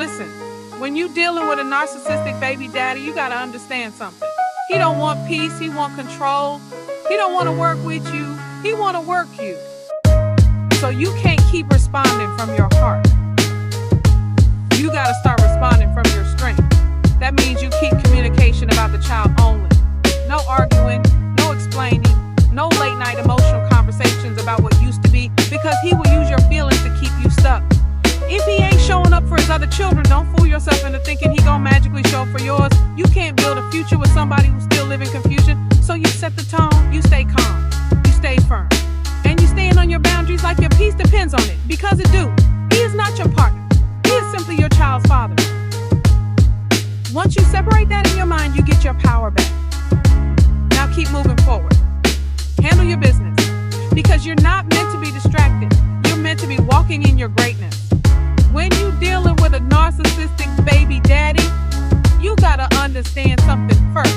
Listen, when you dealing with a narcissistic baby daddy, you gotta understand something. He don't want peace, he want control. He don't want to work with you, he want to work you. So you can't keep responding from your heart. You gotta start responding from your strength. That means you keep communication about the child only. No arguing, no explaining, no late night emotional conversations about what used to be, because he will use your feelings to keep you stuck. If he ain't showing up for his other children, don't fool yourself into thinking he gonna magically show up for yours. You can't build a future with somebody who still live in confusion. So you set the tone, you stay calm, you stay firm, and you stand on your boundaries like your peace depends on it, because it do. He is not your partner. He is simply your child's father. Once you separate that in your mind, you get your power back. Now keep moving forward. Handle your business, because you're not meant to be distracted. You're meant to be walking in your greatness. When you dealing with a narcissistic baby daddy, you gotta understand something first.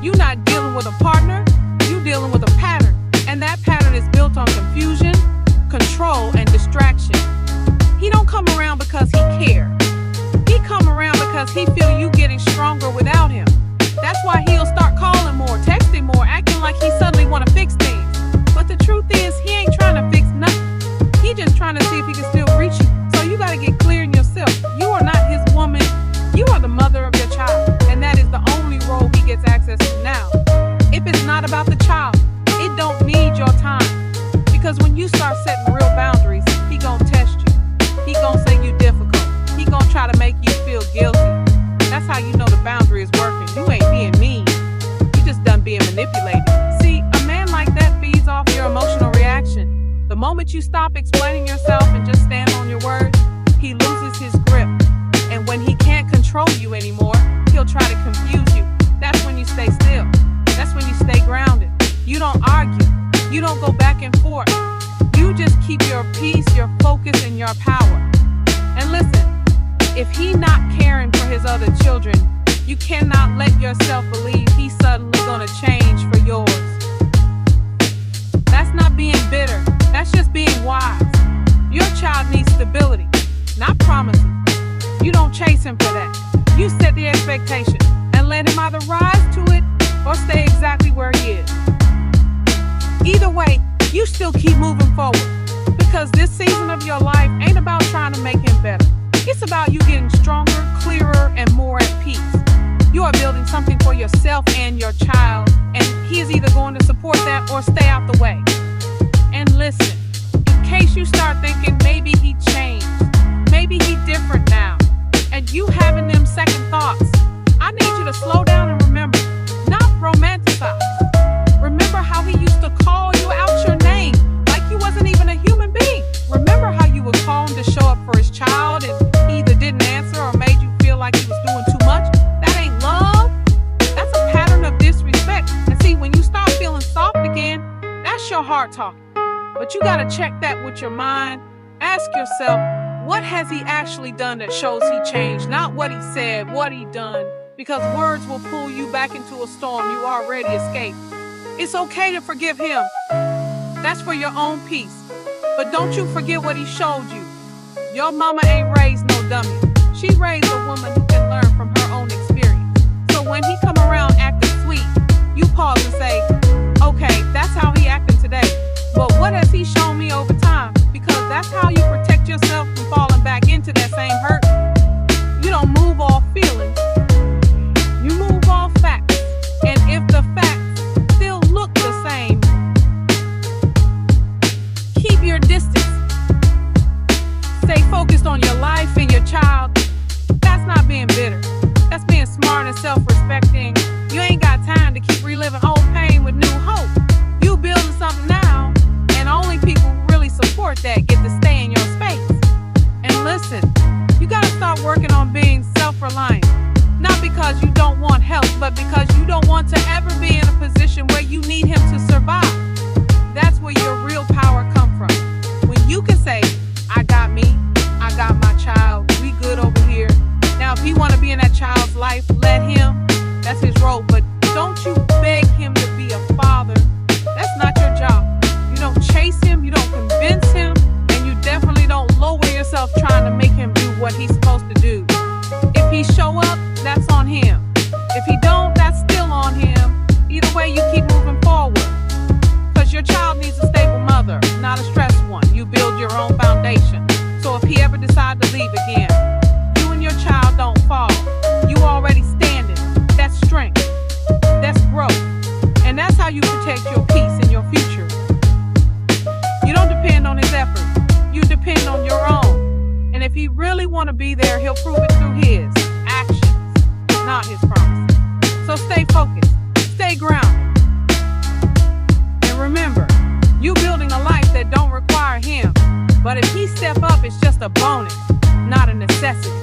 You're not dealing with a partner, you're dealing with a pattern. And that pattern is built on confusion, control, and distraction. He don't come around because he cares. He come around because he feel you getting stronger without him. That's why he'll start calling more, texting more, acting like he suddenly want to fix things. But the truth is, he ain't trying to fix nothing. He just trying to see if he can still reach you. So you got to get clear in yourself. You are not his woman. You are the mother of your child. And that is the only role he gets access to now. If it's not about the child, it don't need your time. Because when you start setting real boundaries, he gonna test you. He gonna say you difficult. He gonna try to make you feel guilty. That's how you know the boundary is working. You ain't being mean. You just done being manipulated. See, a man like that feeds off your emotional reaction. The moment you stop explaining yourself and just stand on your word, he loses his grip. And when he can't control you anymore, he'll try to confuse you. That's when you stay still. That's when you stay grounded. You don't argue. You don't go back and forth. You just keep your peace, your focus, and your power. And listen, if he not caring for his other children, you cannot let yourself believe he's suddenly gonna change for yours. That's not being bitter. That's just being wise. Your child needs stability, not promises. You don't chase him for that. You set the expectation and let him either rise to it or stay exactly where he is. Either way, you still keep moving forward, because this season of your life ain't about trying to make him better. It's about you getting stronger, clearer, and more at peace. You are building something for yourself and your child, and he is either going to support that or stay out the way. And listen, in case you start thinking maybe he changed, maybe he different now, and you having them second thoughts, I need you to slow down and remember, not romanticize. Remember how he used to call you out your name like you wasn't even a human being. Remember how you would call him to show up for his child and he either didn't answer or made you feel like he was doing too much? That ain't love. That's a pattern of disrespect. And see, when you start feeling soft again, that's your heart talking. But you gotta check that with your mind. Ask yourself, what has he actually done that shows he changed? Not what he said, what he done. Because words will pull you back into a storm you already escaped. It's okay to forgive him. That's for your own peace. But don't you forget what he showed you. Your mama ain't raised no dummy. She raised a woman who can learn from her own experience. So when he come around acting sweet, you pause and say, okay, that's how he acting today. But what has he shown me over time? Because that's how you protect yourself from falling back into that same hurt. You don't move off feelings. You move off facts. And if the facts still look the same, keep your distance. Stay focused on your life and your child. That's not being bitter. That's being smart and self-respecting. You ain't got time to keep reliving old pain with new hope. You building something now, and only people who really support that get to stay in your space. And listen, you gotta start working on being self-reliant. Not because you don't want help, but because you don't want to ever be in a position where you need him to survive. That's where your real power comes from. When you can say, I got me, I got my child, we good over here. Now if he want to be in that child's life, let him. That's his role. But don't you beg him to be a father. That's not your job. You don't chase him, you don't convince him, and you definitely don't lower yourself trying to make him do what he's supposed to do. believe again. You and your child don't fall. You already standing. That's strength. That's growth. And that's how you protect your peace and your future. You don't depend on his effort. You depend on your own. And if he really want to be there, he'll prove it through his actions, not his promises. So stay focused. Stay grounded. And remember, you building a life that don't require him. But if he step up, it's just a bonus, not a necessity.